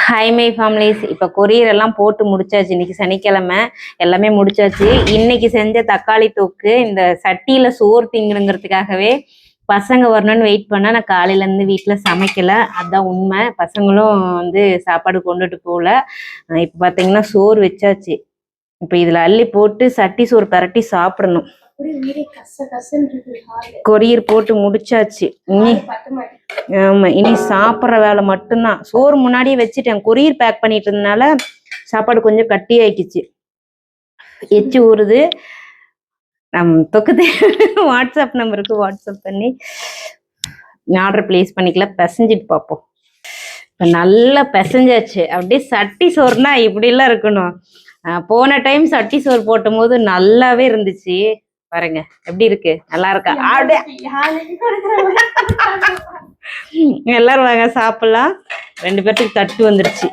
Hi my families. இப்போ courier எல்லாம் போட்டு முடிச்சாச்சு. இன்னைக்கு சனிக்கிழமை எல்லாமே முடிச்சாச்சு. இன்னைக்கு செஞ்ச தக்காளி தொக்கு இந்த சட்டியில் சோறு திங்குங்கிறதுக்காகவே பசங்க வரணும்னு வெயிட் பண்ணால் நான் காலையிலேருந்து வீட்டில் சமைக்கலை. அதுதான் உண்மை. பசங்களும் சாப்பாடு கொண்டுட்டு போகல. இப்போ பார்த்தீங்கன்னா சோறு வச்சாச்சு. இப்போ இதில் அள்ளி போட்டு சட்டி சோறு பரட்டி சாப்பிடணும். கொரியர் போட்டு முடிச்சாச்சு. இனி சாப்பிட்ற வேலை மட்டும்தான். சோறு முன்னாடியே வச்சுட்டேன். கொரியர் பேக் பண்ணிட்டு இருந்தனால சாப்பாடு கொஞ்சம் கட்டி ஆயிடுச்சு. எச்சு ஊறுது. தொக்கு வாட்ஸ்அப் நம்பருக்கு வாட்ஸ்அப் பண்ணி ஆர்டர் பிளேஸ் பண்ணிக்கலாம். பிசைஞ்சிட்டு பார்ப்போம். இப்போ நல்லா பிசைஞ்சாச்சு. அப்படியே சட்டி சோறுனா இப்படிலாம் இருக்கணும். போன டைம் சட்டி சோறு போட்டும் போது நல்லாவே இருந்துச்சு. பாருங்க எப்படி இருக்கு, நல்லா இருக்கா? அப்படியே எல்லாரும் வாங்க சாப்பிடலாம். 2 பேர்த்துக்கு தட்டு வந்துருச்சு.